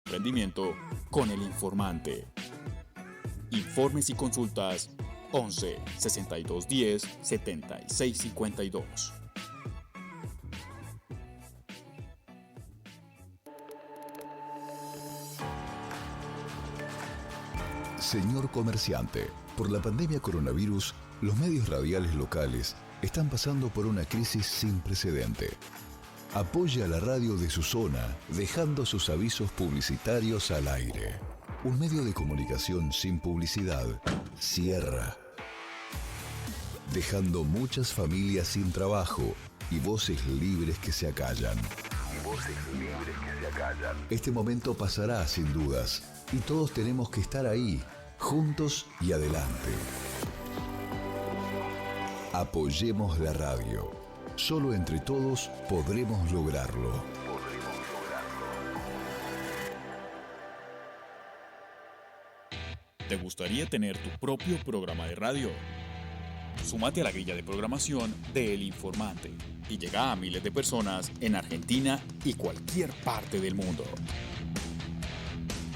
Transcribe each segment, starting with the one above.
emprendimiento con El Informante. Informes y consultas 11 62 10 76 52. Señor comerciante, por la pandemia coronavirus, los medios radiales locales están pasando por una crisis sin precedente. Apoye a la radio de su zona, dejando sus avisos publicitarios al aire. Un medio de comunicación sin publicidad cierra, dejando muchas familias sin trabajo y voces libres que se acallan. Este momento pasará sin dudas y todos tenemos que estar ahí, juntos y adelante. Apoyemos la radio. Solo entre todos podremos lograrlo. ¿Te gustaría tener tu propio programa de radio? Súmate a la grilla de programación de El Informante y llega a miles de personas en Argentina y cualquier parte del mundo.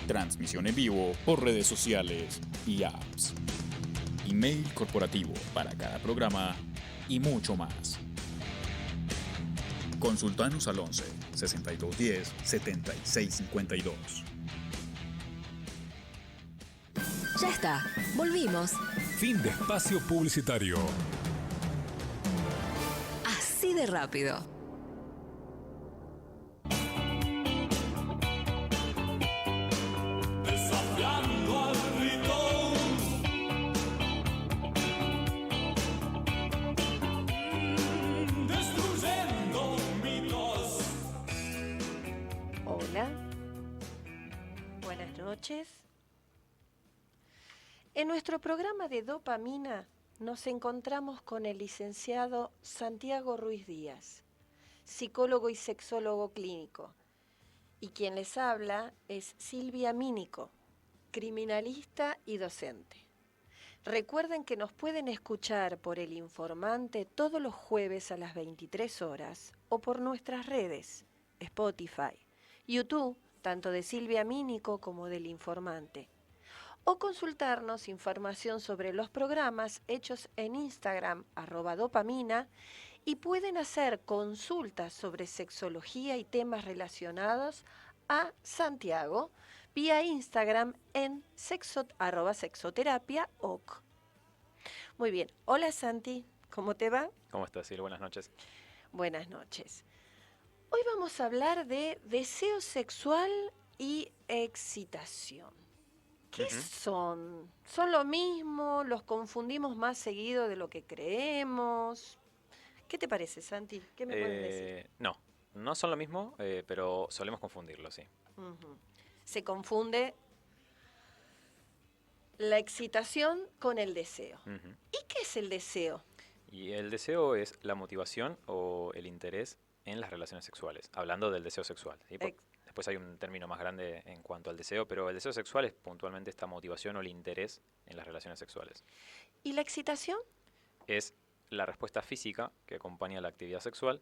Transmisión en vivo por redes sociales y apps. Email corporativo para cada programa y mucho más. Consultanos al 11 62 10 76 52. Ya está, volvimos. Fin de espacio publicitario. Así de rápido. Desafiando al grito, destruyendo mitos. Hola, buenas noches. En nuestro programa de dopamina nos encontramos con el licenciado Santiago Ruiz Díaz, psicólogo y sexólogo clínico, y quien les habla es Silvia Mínico, criminalista y docente. Recuerden que nos pueden escuchar por El Informante todos los jueves a las 23 horas o por nuestras redes, Spotify, YouTube, tanto de Silvia Mínico como del Informante, o consultarnos información sobre los programas hechos en Instagram, @dopamina, y pueden hacer consultas sobre sexología y temas relacionados a Santiago vía Instagram en @sexoterapia.oc. Muy bien, hola Santi, ¿cómo te va? ¿Cómo estás, Sil? Buenas noches. Buenas noches. Hoy vamos a hablar de deseo sexual y excitación. ¿Qué son? ¿Son lo mismo? ¿Los confundimos más seguido de lo que creemos? ¿Qué te parece, Santi? ¿Qué me puedes decir? No son lo mismo, pero solemos confundirlo, sí. Uh-huh. Se confunde la excitación con el deseo. Uh-huh. ¿Y qué es el deseo? Y el deseo es la motivación o el interés en las relaciones sexuales, hablando del deseo sexual, ¿sí? Después hay un término más grande en cuanto al deseo, pero el deseo sexual es puntualmente esta motivación o el interés en las relaciones sexuales. ¿Y la excitación? Es la respuesta física que acompaña la actividad sexual,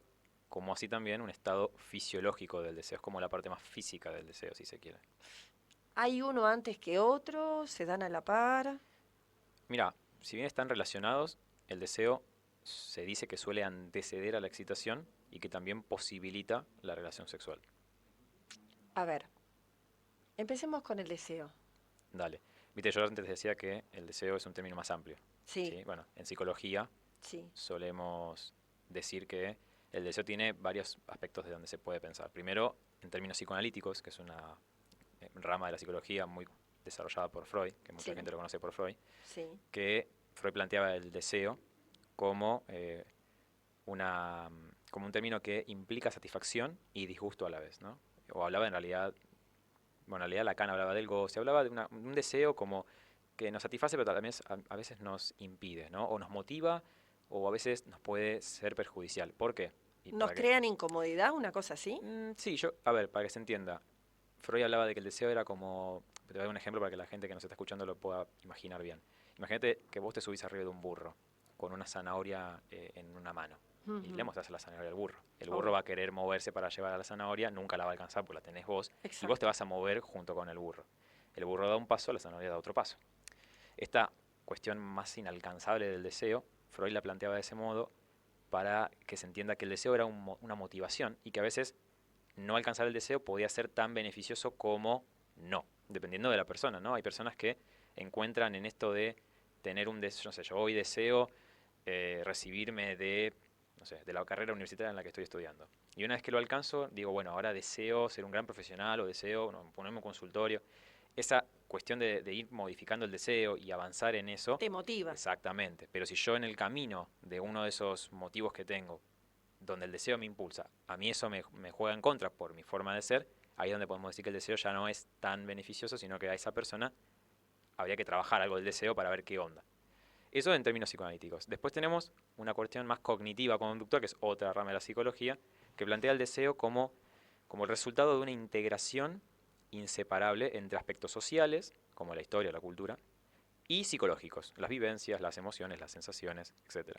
como así también un estado fisiológico del deseo. Es como la parte más física del deseo, si se quiere. ¿Hay uno antes que otro? ¿Se dan a la par? Mira, si bien están relacionados, el deseo se dice que suele anteceder a la excitación y que también posibilita la relación sexual. A ver, empecemos con el deseo. Dale. Viste, yo antes decía que el deseo es un término más amplio. Sí. Bueno, en psicología solemos decir que el deseo tiene varios aspectos de donde se puede pensar. Primero, en términos psicoanalíticos, que es una rama de la psicología muy desarrollada por Freud, que mucha gente lo conoce por Freud, que Freud planteaba el deseo como como un término que implica satisfacción y disgusto a la vez, ¿no? O hablaba en realidad Lacan hablaba del goce, hablaba de un deseo como que nos satisface, pero también a veces nos impide, ¿no? O nos motiva, o a veces nos puede ser perjudicial. ¿Por qué? ¿Nos crean incomodidad, una cosa así? Sí, para que se entienda. Freud hablaba de que el deseo era como, te voy a dar un ejemplo para que la gente que nos está escuchando lo pueda imaginar bien. Imagínate que vos te subís arriba de un burro con una zanahoria en una mano. Y le mostrás la zanahoria al burro. El burro va a querer moverse para llevar a la zanahoria, nunca la va a alcanzar porque la tenés vos. Exacto. Y vos te vas a mover junto con el burro. El burro da un paso, la zanahoria da otro paso. Esta cuestión más inalcanzable del deseo, Freud la planteaba de ese modo para que se entienda que el deseo era una motivación y que a veces no alcanzar el deseo podía ser tan beneficioso como no, dependiendo de la persona, ¿no? Hay personas que encuentran en esto de tener un deseo, no sé, yo hoy deseo recibirme de, no sé, de la carrera universitaria en la que estoy estudiando. Y una vez que lo alcanzo, digo, bueno, ahora deseo ser un gran profesional o deseo ponerme un consultorio. Esa cuestión de ir modificando el deseo y avanzar en eso. Te motiva. Exactamente. Pero si yo en el camino de uno de esos motivos que tengo, donde el deseo me impulsa, a mí eso me juega en contra por mi forma de ser, ahí es donde podemos decir que el deseo ya no es tan beneficioso, sino que a esa persona habría que trabajar algo del deseo para ver qué onda. Eso en términos psicoanalíticos. Después tenemos una cuestión más cognitiva conductual, que es otra rama de la psicología, que plantea el deseo como el resultado de una integración inseparable entre aspectos sociales, como la historia, la cultura, y psicológicos, las vivencias, las emociones, las sensaciones, etc.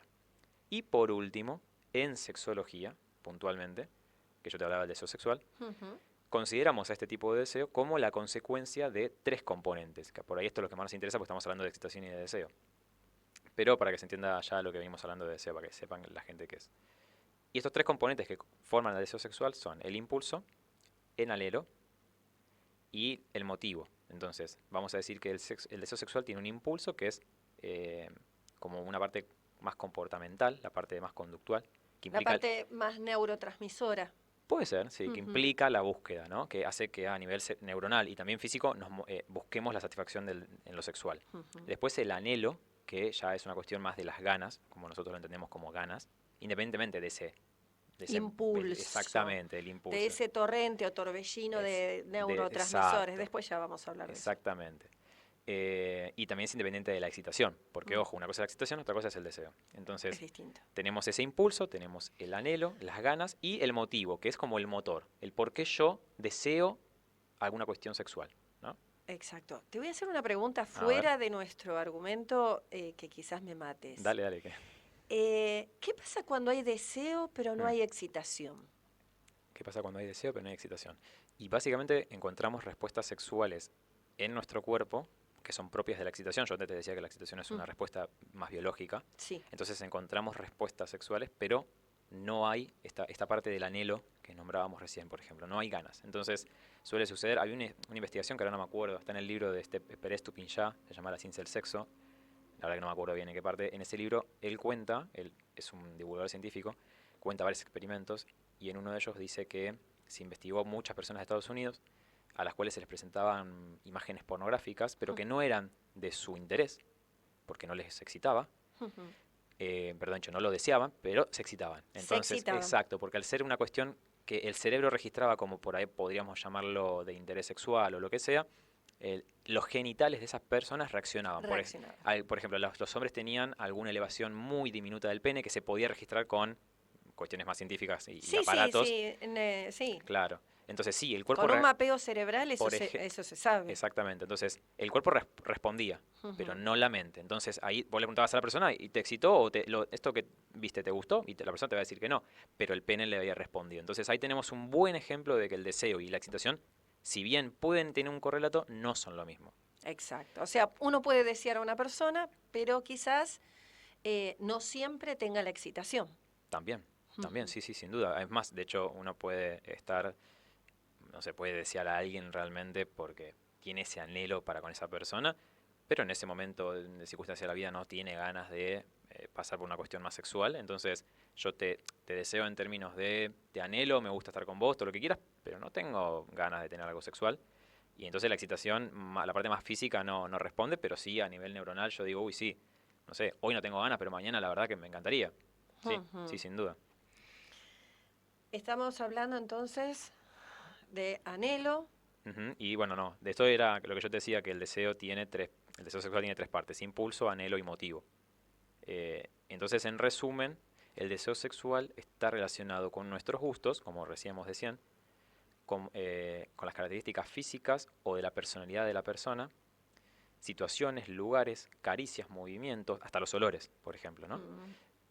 Y por último, en sexología, puntualmente, que yo te hablaba del deseo sexual, consideramos a este tipo de deseo como la consecuencia de 3 componentes, que por ahí esto es lo que más nos interesa porque estamos hablando de excitación y de deseo. Pero para que se entienda ya lo que venimos hablando de deseo, para que sepan la gente qué es. Y estos 3 componentes que forman el deseo sexual son el impulso, el anhelo y el motivo. Entonces, vamos a decir que el deseo sexual tiene un impulso que es como una parte más comportamental, la parte más conductual. Que La implica parte más neurotransmisora. Puede ser, sí, que implica la búsqueda, ¿no? Que hace que a nivel neuronal y también físico busquemos la satisfacción en lo sexual. Después el anhelo, que ya es una cuestión más de las ganas, como nosotros lo entendemos como ganas, independientemente de ese impulso. Exactamente, el impulso. De ese torrente o torbellino de neurotransmisores. Después ya vamos a hablar de eso. Exactamente. Y también es independiente de la excitación, porque ojo, una cosa es la excitación, otra cosa es el deseo. Entonces, es distinto. Tenemos ese impulso, tenemos el anhelo, las ganas y el motivo, que es como el motor, el por qué yo deseo alguna cuestión sexual, ¿no? Exacto. Te voy a hacer una pregunta fuera de nuestro argumento que quizás me mates. Dale. ¿Qué pasa cuando hay deseo pero no hay excitación? ¿Qué pasa cuando hay deseo pero no hay excitación? Y básicamente encontramos respuestas sexuales en nuestro cuerpo que son propias de la excitación. Yo antes te decía que la excitación es una respuesta más biológica. Sí. Entonces encontramos respuestas sexuales, pero no hay esta parte del anhelo que nombrábamos recién, por ejemplo. No hay ganas. Entonces suele suceder. Hay una investigación que ahora no me acuerdo, está en el libro de Perez Tupinjá, se llama La ciencia del sexo. La verdad que no me acuerdo bien en qué parte. En ese libro él cuenta, él es un divulgador científico, cuenta varios experimentos y en uno de ellos dice que se investigó a muchas personas de Estados Unidos a las cuales se les presentaban imágenes pornográficas, pero que no eran de su interés, porque no les excitaba. No lo deseaban, pero se excitaban. Entonces, exacto, porque al ser una cuestión que el cerebro registraba como por ahí podríamos llamarlo de interés sexual o lo que sea, los genitales de esas personas reaccionaban. Por ejemplo, los hombres tenían alguna elevación muy diminuta del pene que se podía registrar con cuestiones más científicas y aparatos. Sí. Claro. Entonces sí, el cuerpo... Con un mapeo cerebral eso se sabe. Exactamente. Entonces el cuerpo respondía, pero no la mente. Entonces ahí vos le preguntabas a la persona y te excitó o esto que viste te gustó y la persona te va a decir que no, pero el pene le había respondido. Entonces ahí tenemos un buen ejemplo de que el deseo y la excitación, si bien pueden tener un correlato, no son lo mismo. Exacto. O sea, uno puede desear a una persona, pero quizás no siempre tenga la excitación. También, sí, sin duda. Es más, de hecho, uno puede estar... No se puede desear a alguien realmente porque tiene ese anhelo para con esa persona, pero en ese momento de circunstancia de la vida no tiene ganas de pasar por una cuestión más sexual. Entonces yo te deseo en términos de anhelo, me gusta estar con vos, todo lo que quieras, pero no tengo ganas de tener algo sexual. Y entonces la excitación, la parte más física no responde, pero sí a nivel neuronal yo digo, uy, sí, no sé, hoy no tengo ganas, pero mañana la verdad que me encantaría. Sí, sin duda. Estamos hablando entonces... de anhelo. Y bueno, no, de esto era lo que yo te decía, que el deseo sexual tiene 3 partes, impulso, anhelo y motivo. Entonces, en resumen, el deseo sexual está relacionado con nuestros gustos, como recién decían, con las características físicas o de la personalidad de la persona, situaciones, lugares, caricias, movimientos, hasta los olores, por ejemplo, ¿no?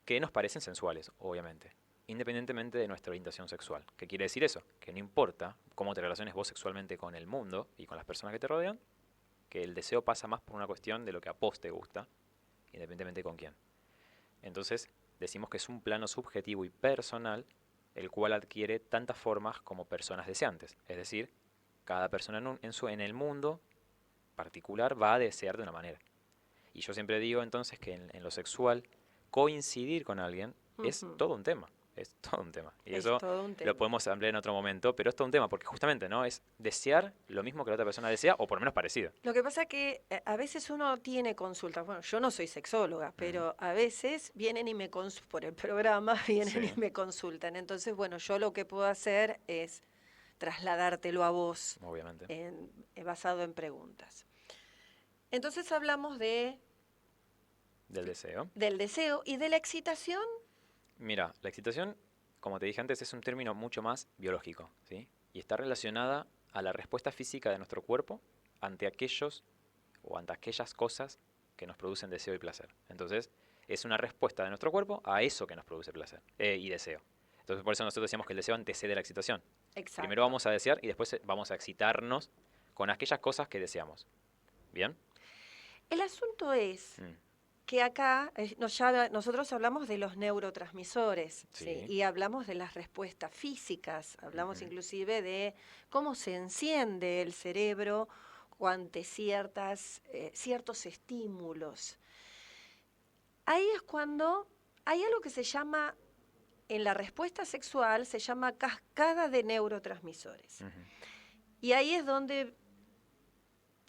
que nos parecen sensuales, obviamente, independientemente de nuestra orientación sexual. ¿Qué quiere decir eso? Que no importa cómo te relaciones vos sexualmente con el mundo y con las personas que te rodean, que el deseo pasa más por una cuestión de lo que a vos te gusta, independientemente con quién. Entonces, decimos que es un plano subjetivo y personal, el cual adquiere tantas formas como personas deseantes. Es decir, cada persona en el mundo particular va a desear de una manera. Y yo siempre digo entonces que en lo sexual, coincidir con alguien es todo un tema. Es todo un tema. Y eso lo podemos hablar en otro momento, pero es todo un tema, porque justamente no es desear lo mismo que la otra persona desea, o por lo menos parecido. Lo que pasa que a veces uno tiene consultas. Bueno, yo no soy sexóloga, pero a veces vienen y me consultan por el programa, vienen y me consultan. Entonces, bueno, yo lo que puedo hacer es trasladártelo a vos, obviamente, basado en preguntas. Entonces hablamos del deseo y de la excitación. Mira, la excitación, como te dije antes, es un término mucho más biológico, ¿sí? Y está relacionada a la respuesta física de nuestro cuerpo ante aquellas cosas que nos producen deseo y placer. Entonces, es una respuesta de nuestro cuerpo a eso que nos produce placer y deseo. Entonces, por eso nosotros decíamos que el deseo antecede la excitación. Exacto. Primero vamos a desear y después vamos a excitarnos con aquellas cosas que deseamos. ¿Bien? El asunto es que acá nosotros hablamos de los neurotransmisores, ¿sí? Y hablamos de las respuestas físicas, hablamos inclusive de cómo se enciende el cerebro ante ciertos estímulos. Ahí es cuando hay algo que se llama, en la respuesta sexual, se llama cascada de neurotransmisores. Y ahí es donde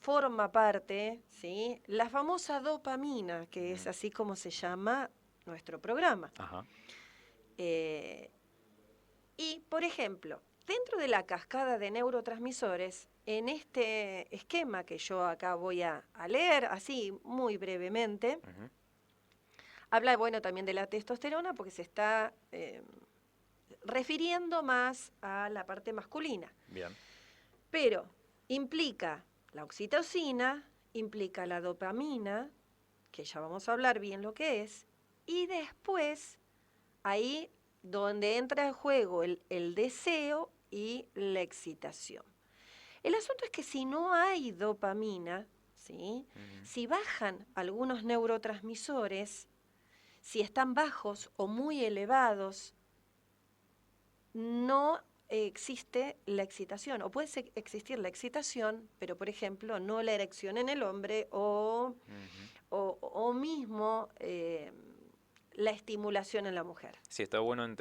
forma parte, ¿sí?, la famosa dopamina, que es así como se llama nuestro programa. Y, por ejemplo, dentro de la cascada de neurotransmisores, en este esquema que yo acá voy a leer, así muy brevemente, habla, bueno, también de la testosterona, porque se está refiriendo más a la parte masculina. Bien. Pero implica la oxitocina, implica la dopamina, que ya vamos a hablar bien lo que es, y después, ahí donde entra en juego el deseo y la excitación. El asunto es que si no hay dopamina, ¿sí?, si bajan algunos neurotransmisores, si están bajos o muy elevados, no existe la excitación, o puede existir la excitación, pero por ejemplo no la erección en el hombre o mismo la estimulación en la mujer. Sí, está bueno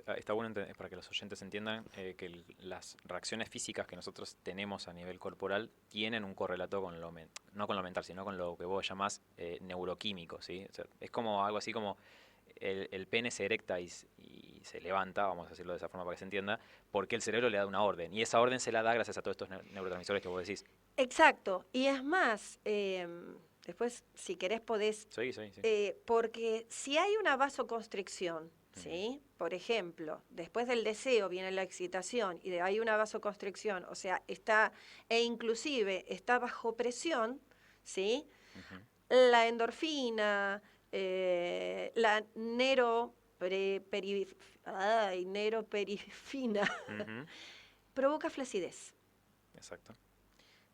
para que los oyentes entiendan que las reacciones físicas que nosotros tenemos a nivel corporal tienen un correlato con no con lo mental, sino con lo que vos llamás neuroquímico, ¿sí? O sea, es como algo así como el pene se erecta y se levanta, vamos a decirlo de esa forma para que se entienda, porque el cerebro le da una orden, y esa orden se la da gracias a todos estos neurotransmisores que vos decís. Exacto, y es más, después si querés podés, sí. porque si hay una vasoconstricción, ¿sí?, por ejemplo, después del deseo viene la excitación y hay una vasoconstricción, o sea, inclusive está bajo presión, ¿sí?, la endorfina, la neuroperifina provoca flacidez. Exacto.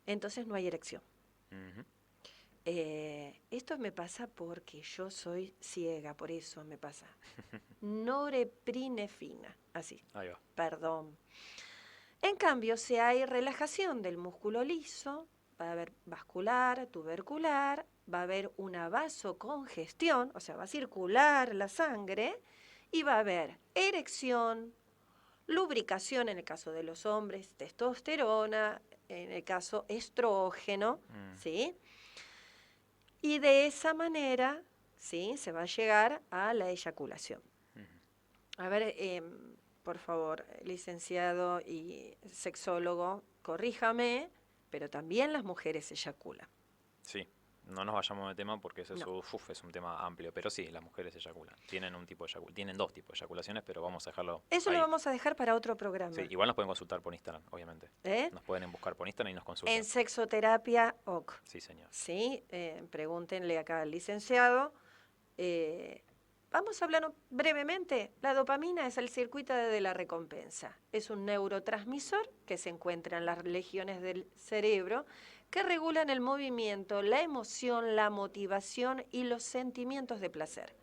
Entonces no hay erección. Esto me pasa porque yo soy ciega, por eso me pasa. Norepinefrina, así. Ahí va. Perdón. En cambio, si hay relajación del músculo liso, va a haber vascular, tubercular, va a haber una vasocongestión, o sea, va a circular la sangre, y va a haber erección, lubricación en el caso de los hombres, testosterona, en el caso estrógeno, ¿sí? Y de esa manera, ¿sí?, se va a llegar a la eyaculación. A ver, por favor, licenciado y sexólogo, corríjame, pero también las mujeres eyaculan. Sí, no nos vayamos de tema porque eso es un tema amplio, pero sí, las mujeres eyaculan. Tienen dos tipos de eyaculaciones, pero vamos a dejarlo Eso ahí. Lo vamos a dejar para otro programa. Sí, igual nos pueden consultar por Instagram, obviamente. Nos pueden buscar por Instagram y nos consultan. En Sexoterapia OC. Sí, señor. Sí, pregúntenle acá al licenciado. vamos a hablar brevemente. La dopamina es el circuito de la recompensa. Es un neurotransmisor que se encuentra en las regiones del cerebro que regulan el movimiento, la emoción, la motivación y los sentimientos de placer.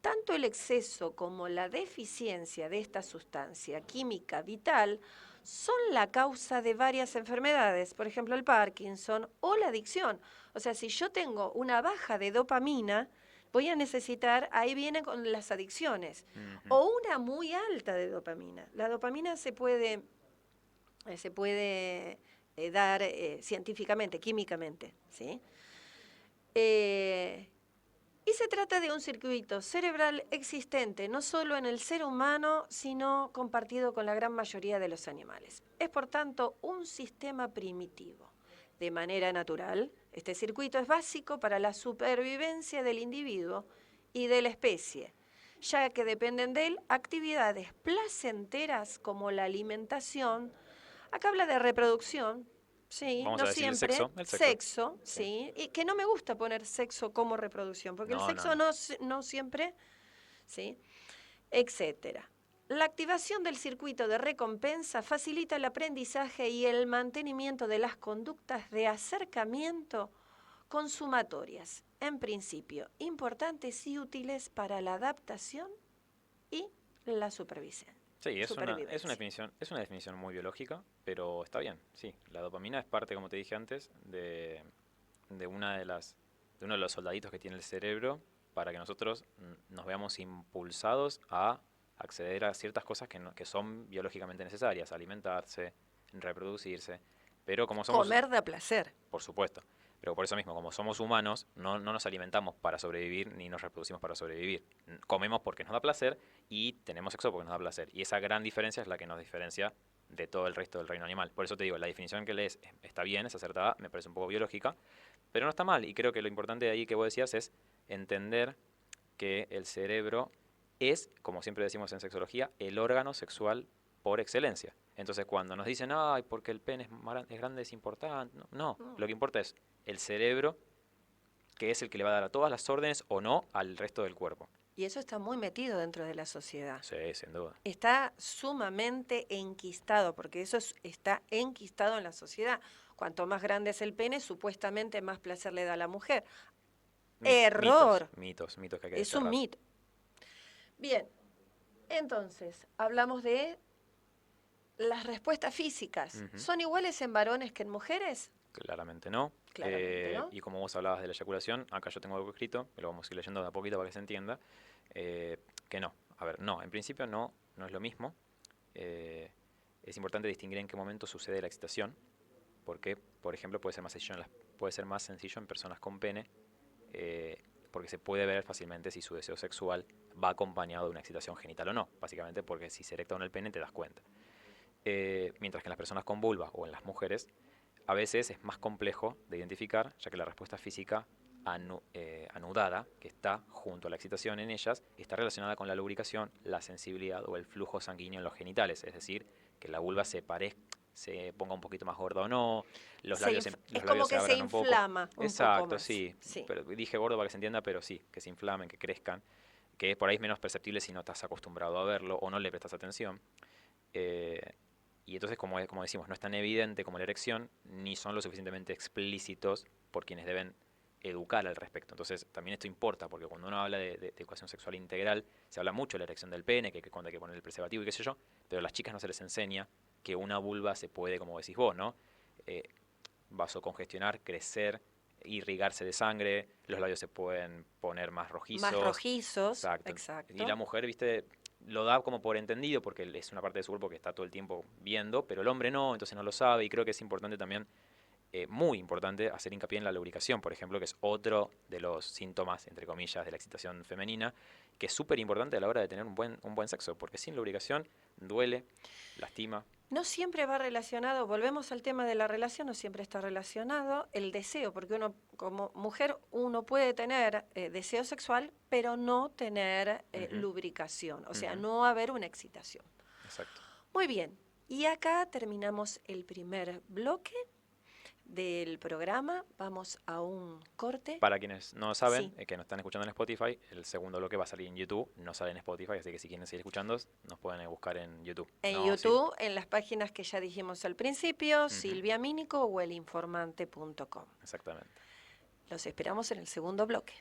Tanto el exceso como la deficiencia de esta sustancia química vital son la causa de varias enfermedades, por ejemplo el Parkinson o la adicción. O sea, si yo tengo una baja de dopamina, voy a necesitar, ahí viene con las adicciones, o una muy alta de dopamina. La dopamina se puede dar científicamente, químicamente, ¿sí? Y se trata de un circuito cerebral existente no solo en el ser humano, sino compartido con la gran mayoría de los animales. Es, por tanto, un sistema primitivo. De manera natural, este circuito es básico para la supervivencia del individuo y de la especie, ya que dependen de él actividades placenteras como la alimentación. Acá habla de reproducción. Sí, Vamos no a decir siempre. el Sexo, sí. Y que no me gusta poner sexo como reproducción, porque el sexo no siempre, sí, etcétera. La activación del circuito de recompensa facilita el aprendizaje y el mantenimiento de las conductas de acercamiento consumatorias, en principio, importantes y útiles para la adaptación y la supervivencia. Sí, es una definición muy biológica, pero está bien, sí. La dopamina es parte, como te dije antes, de uno de los soldaditos que tiene el cerebro para que nosotros nos veamos impulsados a acceder a ciertas cosas que son biológicamente necesarias, alimentarse, reproducirse, pero como somos... Comer da placer. Por supuesto. Pero por eso mismo, como somos humanos, no nos alimentamos para sobrevivir ni nos reproducimos para sobrevivir. Comemos porque nos da placer y tenemos sexo porque nos da placer. Y esa gran diferencia es la que nos diferencia de todo el resto del reino animal. Por eso te digo, la definición que lees está bien, es acertada, me parece un poco biológica, pero no está mal. Y creo que lo importante de ahí que vos decías es entender que el cerebro es, como siempre decimos en sexología, el órgano sexual por excelencia. Entonces cuando nos dicen, ay, porque el pene es grande, es importante, no, lo que importa es el cerebro, que es el que le va a dar a todas las órdenes o no al resto del cuerpo. Y eso está muy metido dentro de la sociedad. Sí, sin duda. Está sumamente enquistado, porque eso está enquistado en la sociedad. Cuanto más grande es el pene, supuestamente más placer le da a la mujer. Error. Mitos que hay que Es desterrar. un mito. Bien, entonces, hablamos de las respuestas físicas. ¿Son iguales en varones que en mujeres? Claramente no. Claramente no. Y como vos hablabas de la eyaculación, acá yo tengo algo escrito, que lo vamos a ir leyendo de a poquito para que se entienda, que no. A ver, no, en principio no es lo mismo. Es importante distinguir en qué momento sucede la excitación, porque, por ejemplo, puede ser más sencillo en personas con pene, porque se puede ver fácilmente si su deseo sexual va acompañado de una excitación genital o no, básicamente porque si se erecta en el pene te das cuenta. Mientras que en las personas con vulva o en las mujeres, a veces es más complejo de identificar, ya que la respuesta física anudada, que está junto a la excitación en ellas, está relacionada con la lubricación, la sensibilidad o el flujo sanguíneo en los genitales, es decir, que la vulva se ponga un poquito más gorda o no, los labios se abran un poco. Inflama un Exacto, poco más. sí. Pero dije gordo para que se entienda, pero sí, que se inflamen, que crezcan, que por ahí es menos perceptible si no estás acostumbrado a verlo o no le prestas atención. Y entonces, como decimos, no es tan evidente como la erección, ni son lo suficientemente explícitos por quienes deben educar al respecto. Entonces, también esto importa, porque cuando uno habla de educación sexual integral, se habla mucho de la erección del pene, que cuando hay que poner el preservativo y qué sé yo, pero a las chicas no se les enseña que una vulva se puede, como decís vos, ¿no? Vasocongestionar, crecer, irrigarse de sangre, los labios se pueden poner más rojizos. Más rojizos, exacto. Y la mujer, viste, lo da como por entendido porque es una parte de su cuerpo que está todo el tiempo viendo, pero el hombre no, entonces no lo sabe, y creo que es importante también, muy importante, hacer hincapié en la lubricación, por ejemplo, que es otro de los síntomas, entre comillas, de la excitación femenina, que es súper importante a la hora de tener un buen sexo, porque sin lubricación duele, lastima. No siempre va relacionado, volvemos al tema de la relación, no siempre está relacionado el deseo, porque uno como mujer uno puede tener deseo sexual, pero no tener lubricación, o sea, no haber una excitación. Exacto. Muy bien, y acá terminamos el primer bloque. del programa. Vamos a un corte. Para quienes no saben, Sí. que nos están escuchando en Spotify, el segundo bloque va a salir en YouTube, no sale en Spotify, así que si quieren seguir escuchando, nos pueden buscar en YouTube. En ¿no? YouTube, en las páginas que ya dijimos al principio, Ujú. Silvia Mínico o elinformante.com. Sí, exactamente. Los esperamos en el segundo bloque.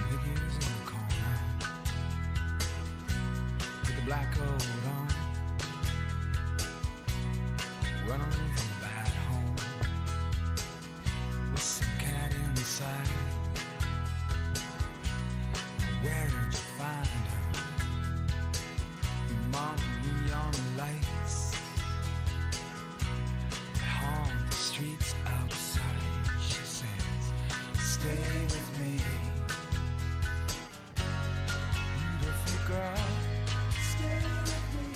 Niggas in the corner with the black coat on, running from a bad home with some cat inside. Where did you find her? Mom, neon lights haunt the streets outside. She says, stay with me. Beautiful girl, stay with me.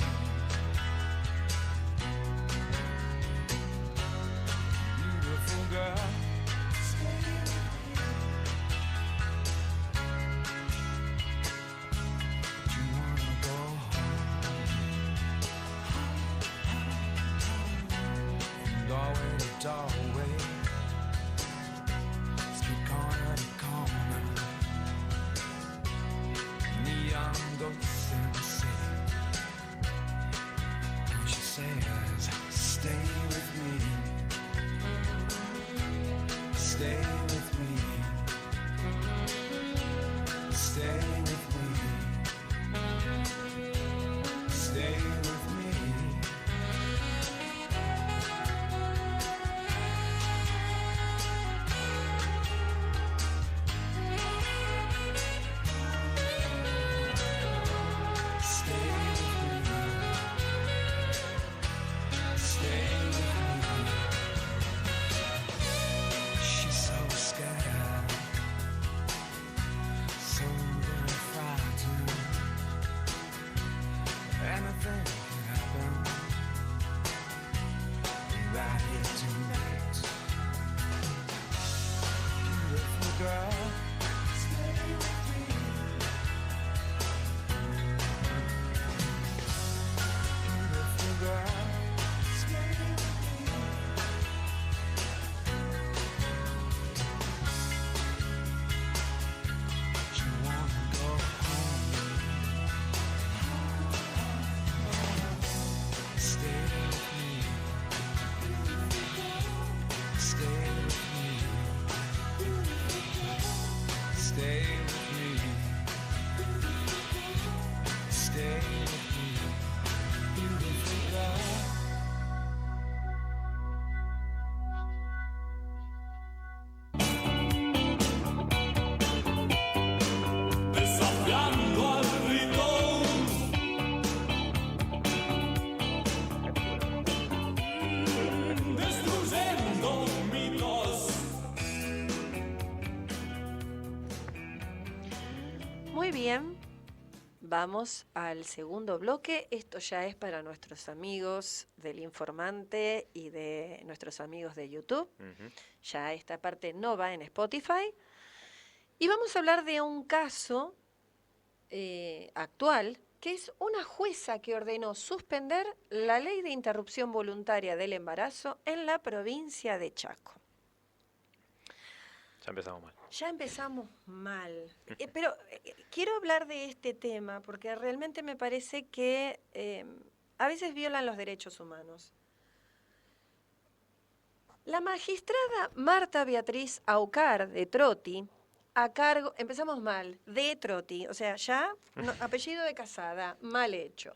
Beautiful girl, stay with me. Do you wanna go home? From doorway to doorway, street corner to corner, neon ghosts in the city. And she says, stay with me. Stay with me. Stay with me. Stay with me. Stay with me. Stay with me. She's so scared, so very frightened. Anything can happen right here tonight. Beautiful girl, stay with me. Beautiful girl, stay with me. You wanna go home? Stay with me. Stay with me. Stay with me. Stay with me. Beautiful girl. Desafiando al rito, destruyendo mitos. Muy bien, vamos al segundo bloque. Esto ya es para nuestros amigos del Informante y de nuestros amigos de YouTube. Ujú. Ya esta parte no va en Spotify. Y vamos a hablar de un caso actual, que es una jueza que ordenó suspender la ley de interrupción voluntaria del embarazo en la provincia de Chaco. Ya empezamos mal. Ya empezamos mal. Pero quiero hablar de este tema porque realmente me parece que a veces violan los derechos humanos. La magistrada Marta Beatriz Aucar de Troti, a cargo, empezamos mal, de Troti, o sea, ya apellido de casada, mal hecho,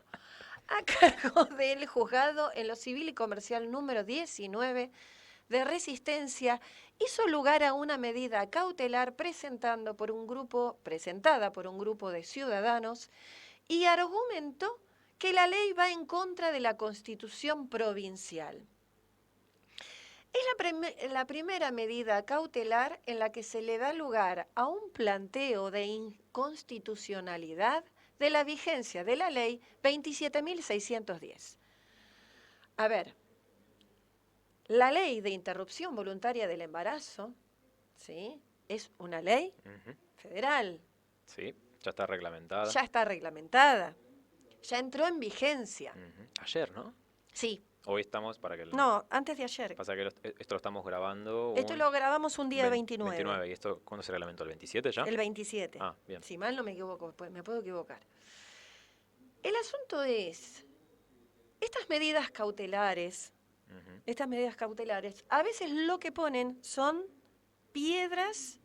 a cargo del juzgado en lo civil y comercial número 19 de resistencia, hizo lugar a una medida cautelar presentada por un grupo de ciudadanos y argumentó que la ley va en contra de la Constitución provincial. Es la primera medida cautelar en la que se le da lugar a un planteo de inconstitucionalidad de la vigencia de la ley 27.610. A ver, la ley de interrupción voluntaria del embarazo, ¿sí?, es una ley federal. Sí, ya está reglamentada. Ya está reglamentada. Ya entró en vigencia. Ayer, ¿no? Sí. Hoy estamos para que... No, antes de ayer. Pasa que esto lo estamos grabando... Esto lo grabamos un día 29. 29. ¿Y esto cuándo se reglamentó? ¿El 27 ya? El 27. Ah, bien. Si mal no me equivoco, pues me puedo equivocar. El asunto es, estas medidas cautelares, a veces lo que ponen son piedras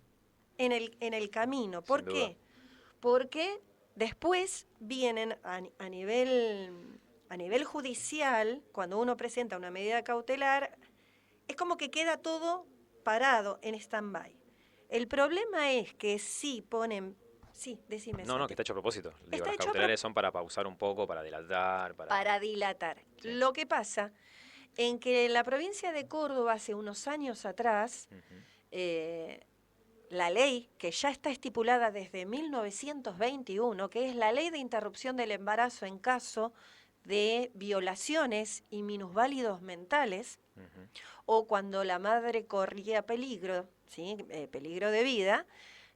en el camino. ¿Por qué? Porque después vienen a nivel judicial, cuando uno presenta una medida cautelar, es como que queda todo parado en stand-by. El problema es que sí ponen... Sí, decime. No, que está hecho a propósito. Digo, las hecho cautelares son para pausar un poco, para dilatar. Para dilatar. Sí. Lo que pasa en que en la provincia de Córdoba, hace unos años atrás, la ley que ya está estipulada desde 1921, que es la ley de interrupción del embarazo en caso de violaciones y minusválidos mentales, o cuando la madre corría peligro, ¿sí?, peligro de vida.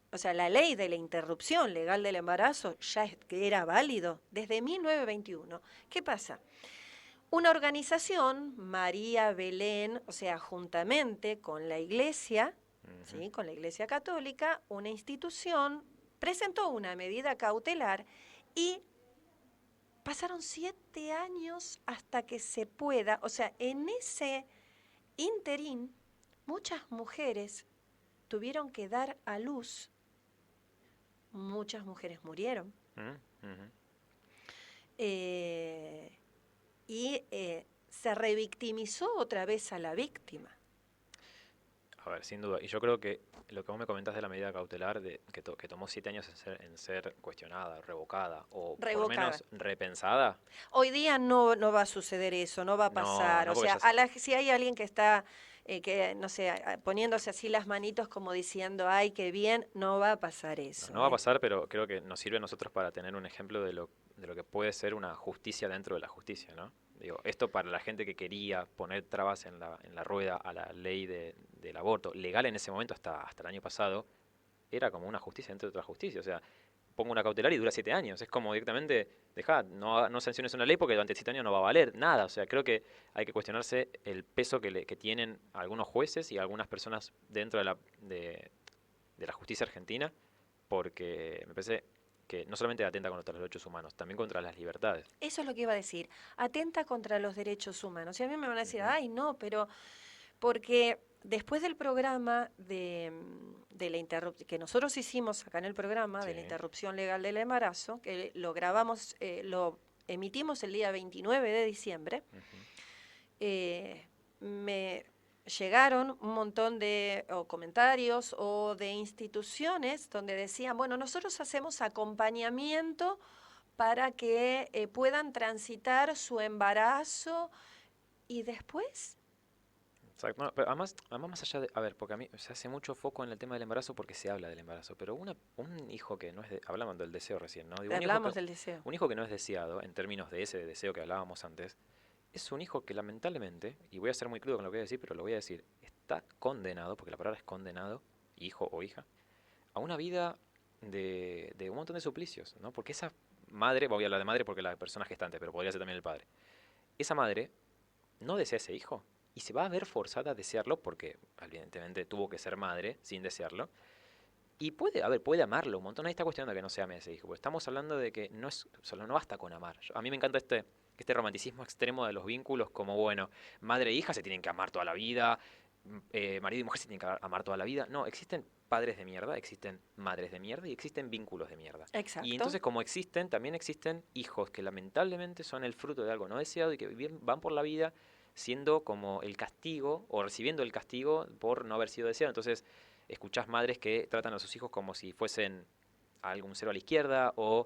O sea, la ley de la interrupción legal del embarazo ya que era válido desde 1921. ¿Qué pasa? Una organización, María Belén, o sea, juntamente con la Iglesia, ¿sí?, con la Iglesia Católica, una institución, presentó una medida cautelar y pasaron 7 años hasta que se pueda, o sea, en ese interín, muchas mujeres tuvieron que dar a luz. Muchas mujeres murieron. Se revictimizó otra vez a la víctima. A ver, sin duda. Y yo creo que lo que vos me comentás de la medida cautelar, que tomó 7 años en ser cuestionada, revocada, o por lo menos repensada. Hoy día no va a suceder eso, no va a pasar. No, o sea, si hay alguien que está... no sé, poniéndose así las manitos como diciendo, ay, qué bien, no va a pasar eso. No va a pasar, pero creo que nos sirve a nosotros para tener un ejemplo de lo que puede ser una justicia dentro de la justicia, ¿no? Digo, esto para la gente que quería poner trabas en la rueda a la ley del aborto, legal en ese momento hasta el año pasado, era como una justicia dentro de otra justicia. O sea, pongo una cautelar y dura 7 años. Es como directamente, no sanciones una ley porque durante 7 años no va a valer nada. O sea, creo que hay que cuestionarse el peso que tienen algunos jueces y algunas personas dentro de la justicia argentina, porque me parece que no solamente atenta contra los derechos humanos, también contra las libertades. Eso es lo que iba a decir, atenta contra los derechos humanos. Y a mí me van a decir, ay, no, pero... Porque después del programa de la que nosotros hicimos acá en el programa de la interrupción legal del embarazo, que lo grabamos, lo emitimos el día 29 de diciembre, me llegaron un montón de comentarios o de instituciones donde decían, bueno, nosotros hacemos acompañamiento para que puedan transitar su embarazo y después... Exacto. No, pero además más allá de... A ver, porque a mí se hace mucho foco en el tema del embarazo porque se habla del embarazo, pero un hijo que no es... Hablamos del deseo recién, ¿no? Digo, hablamos del deseo. Un hijo que no es deseado, en términos de ese deseo que hablábamos antes, es un hijo que lamentablemente, y voy a ser muy crudo con lo que voy a decir, pero lo voy a decir, está condenado, porque la palabra es condenado, hijo o hija, a una vida de un montón de suplicios, ¿no? Porque esa madre, voy a hablar de madre porque la persona es gestante, pero podría ser también el padre, esa madre no desea ese hijo, y se va a ver forzada a desearlo porque evidentemente tuvo que ser madre sin desearlo. Y puede amarlo un montón. Nadie está cuestionando que no se ame a ese hijo. Porque estamos hablando de que no basta con amar. A mí me encanta este romanticismo extremo de los vínculos como, bueno, madre e hija se tienen que amar toda la vida, marido y mujer se tienen que amar toda la vida. No, existen padres de mierda, existen madres de mierda y existen vínculos de mierda. Exacto. Y entonces como también existen hijos que lamentablemente son el fruto de algo no deseado y que van por la vida siendo como el castigo o recibiendo el castigo por no haber sido deseado. Entonces, escuchás madres que tratan a sus hijos como si fuesen algún cero a la izquierda o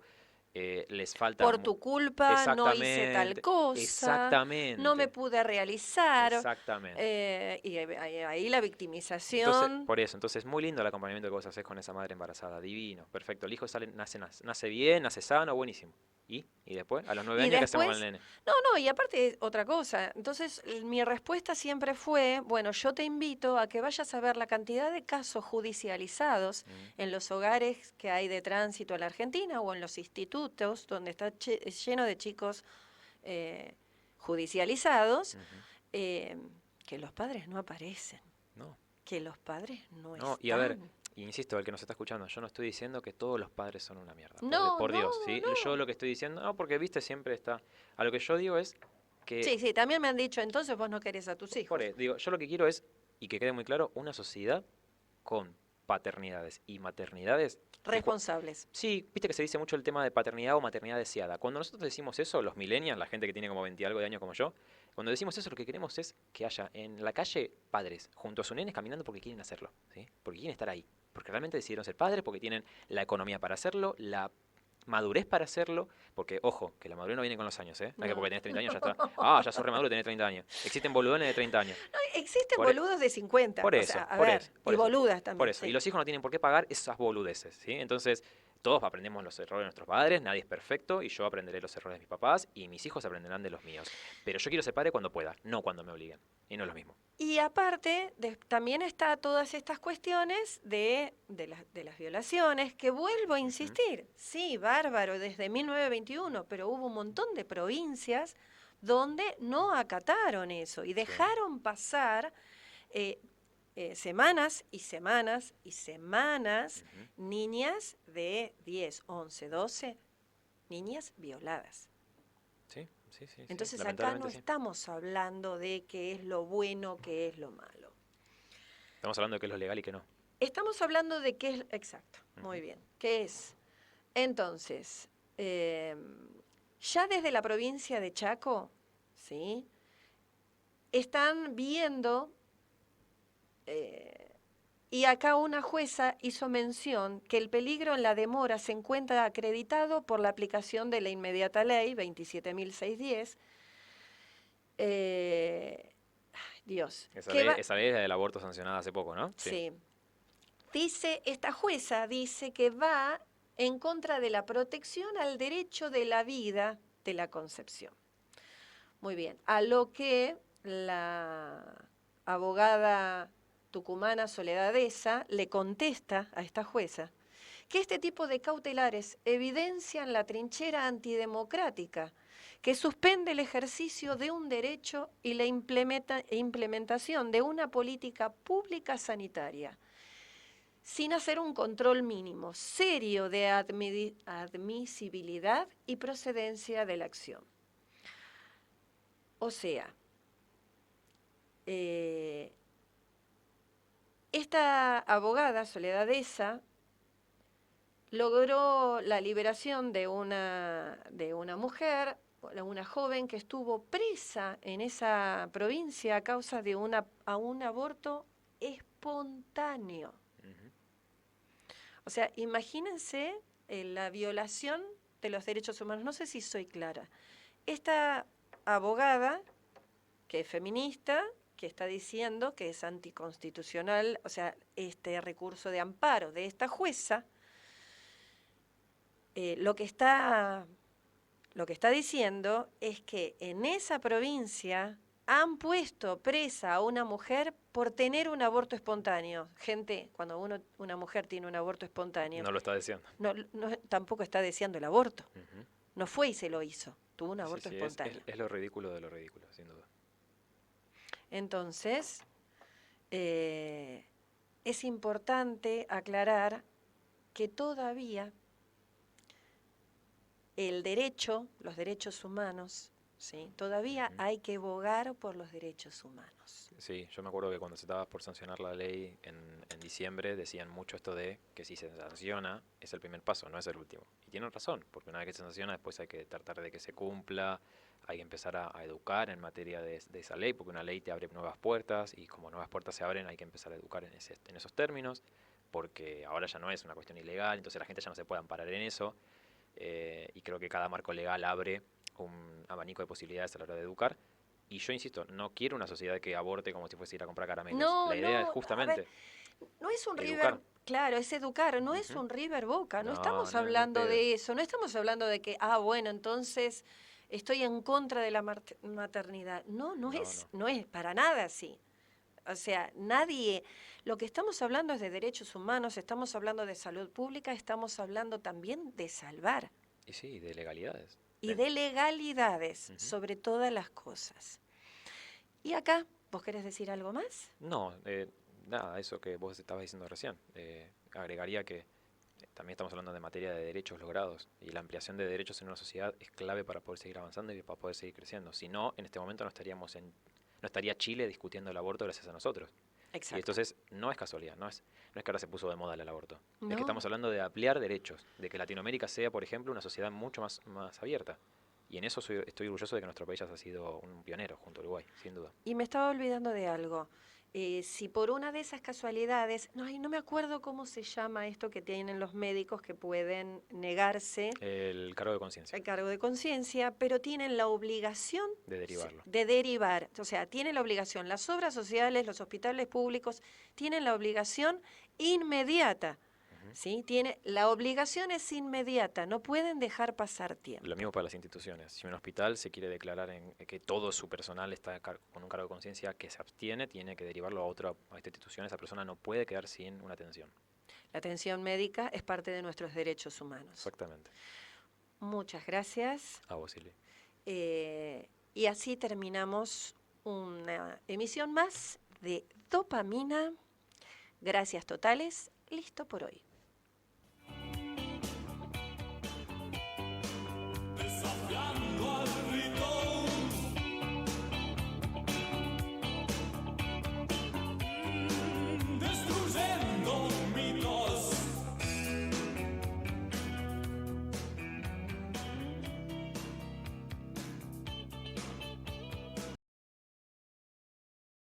les falta... Por tu culpa no hice tal cosa, no me pude realizar. Exactamente. Y ahí la victimización. Entonces, por eso, entonces muy lindo el acompañamiento que vos haces con esa madre embarazada, divino, perfecto. El hijo nace bien, nace sano, buenísimo. ¿Y después? A los 9 años, ¿qué hacemos con el nene? No, y aparte otra cosa. Entonces, mi respuesta siempre fue, bueno, yo te invito a que vayas a ver la cantidad de casos judicializados en los hogares que hay de tránsito en la Argentina o en los institutos donde está lleno de chicos judicializados, que los padres no aparecen. No. Que los padres no están. Y a ver, insisto, el que nos está escuchando, yo no estoy diciendo que todos los padres son una mierda. No, por Dios, ¿sí? no. Yo lo que estoy diciendo, no, porque viste, siempre está. A lo que yo digo es que. Sí, también me han dicho, entonces vos no querés a tus hijos. Digo, yo lo que quiero es, y que quede muy claro, una sociedad con paternidades y maternidades responsables. Sí, viste que se dice mucho el tema de paternidad o maternidad deseada. Cuando nosotros decimos eso, los millennials, la gente que tiene como 20 y algo de años como yo, cuando decimos eso, lo que queremos es que haya en la calle padres junto a sus nenes caminando porque quieren hacerlo, ¿sí? Porque quieren estar ahí, porque realmente decidieron ser padres, porque tienen la economía para hacerlo, la madurez para hacerlo, porque, ojo, que la madurez no viene con los años, ¿eh? No es que porque tenés 30 años ya está. Ya sos re maduro, tenés 30 años. Existen boludones de 30 años. No, existen boludos de 50. Por eso, y boludas también. Por eso, y los hijos no tienen por qué pagar esas boludeces, ¿sí? Entonces, todos aprendemos los errores de nuestros padres, nadie es perfecto, y yo aprenderé los errores de mis papás, y mis hijos aprenderán de los míos. Pero yo quiero ser padre cuando pueda, no cuando me obliguen. Y no es lo mismo. Y aparte, también está todas estas cuestiones de las violaciones, que vuelvo a insistir, sí, bárbaro, desde 1921, pero hubo un montón de provincias donde no acataron eso y dejaron pasar semanas y semanas y semanas niñas de 10, 11, 12, niñas violadas. Sí. Entonces acá no estamos hablando de qué es lo bueno, qué es lo malo. Estamos hablando de qué es lo legal y qué no. Estamos hablando de qué es... Exacto, muy bien. ¿Qué es? Entonces, ya desde la provincia de Chaco, ¿sí? Están viendo... y acá una jueza hizo mención que el peligro en la demora se encuentra acreditado por la aplicación de la inmediata ley 27.610. Dios. Esa ley es la del aborto sancionada hace poco, ¿no? Sí. Esta jueza dice que va en contra de la protección al derecho de la vida de la concepción. Muy bien. A lo que la abogada tucumana Soledad Deza le contesta a esta jueza que este tipo de cautelares evidencian la trinchera antidemocrática que suspende el ejercicio de un derecho y la implementación de una política pública sanitaria sin hacer un control mínimo, serio de admisibilidad y procedencia de la acción. O sea, esta abogada, Soledad Deza, logró la liberación de una mujer, una joven que estuvo presa en esa provincia a causa de un aborto espontáneo. O sea, imagínense la violación de los derechos humanos. No sé si soy clara. Esta abogada, que es feminista, que está diciendo que es anticonstitucional, o sea, este recurso de amparo de esta jueza, lo que está diciendo es que en esa provincia han puesto presa a una mujer por tener un aborto espontáneo. Gente, cuando una mujer tiene un aborto espontáneo... No lo está deseando. No, tampoco está deseando el aborto. No fue y se lo hizo. Tuvo un aborto espontáneo. Es lo ridículo de lo ridículo, sin duda. Entonces, es importante aclarar que todavía los derechos humanos, ¿sí? Todavía hay que bogar por los derechos humanos. Sí, yo me acuerdo que cuando se estaba por sancionar la ley en diciembre decían mucho esto de que si se sanciona es el primer paso, no es el último. tienen razón, porque una vez que se sanciona, después hay que tratar de que se cumpla, hay que empezar a educar en materia de esa ley, porque una ley te abre nuevas puertas, y como nuevas puertas se abren, hay que empezar a educar en esos términos, porque ahora ya no es una cuestión ilegal, entonces la gente ya no se puede amparar en eso, y creo que cada marco legal abre un abanico de posibilidades a la hora de educar. Y yo insisto, no quiero una sociedad que aborte como si fuese ir a comprar caramelos. No, la idea es no, a justamente ver, no es un educar. River, claro, es educar, no es Ujú. un River Boca, no No, estamos no, ni hablando pedo. de eso, no estamos hablando de que, bueno, entonces estoy en contra de la maternidad. No, No, no es para nada así. O sea, nadie, lo que estamos hablando es de derechos humanos, estamos hablando de salud pública, estamos hablando también de salvar Y sí, de legalidades. y de legalidades Ujú. sobre todas las cosas. Y acá, ¿vos querés decir algo más? No, nada, eso que vos estabas diciendo recién. Agregaría que también estamos hablando de materia de derechos logrados, y la ampliación de derechos en una sociedad es clave para poder seguir avanzando y para poder seguir creciendo. Si no, en este momento no estaría Chile discutiendo el aborto gracias a nosotros. Exacto. Y entonces no es casualidad, no es que ahora se puso de moda el aborto. Es No. que estamos hablando de ampliar derechos, de que Latinoamérica sea, por ejemplo, una sociedad mucho más abierta. Y en eso estoy orgulloso de que nuestro país haya sido un pionero junto a Uruguay, sin duda. Y me estaba olvidando de algo. Si por una de esas casualidades, no me acuerdo cómo se llama esto que tienen los médicos que pueden negarse El cargo de conciencia, al cargo de conciencia, pero tienen la obligación de derivarlo. de derivar. O sea, tienen la obligación, las obras sociales, los hospitales públicos, tienen la obligación inmediata. ¿Sí? La obligación es inmediata, no pueden dejar pasar tiempo. Lo mismo para las instituciones. Si un hospital se quiere declarar que todo su personal está con un cargo de conciencia que se abstiene, tiene que derivarlo a esta institución. Esa persona no puede quedar sin una atención. La atención médica es parte de nuestros derechos humanos. Exactamente. Muchas gracias. A vos, Silvi. Y así terminamos una emisión más de Dopamina. Gracias totales. Listo por hoy.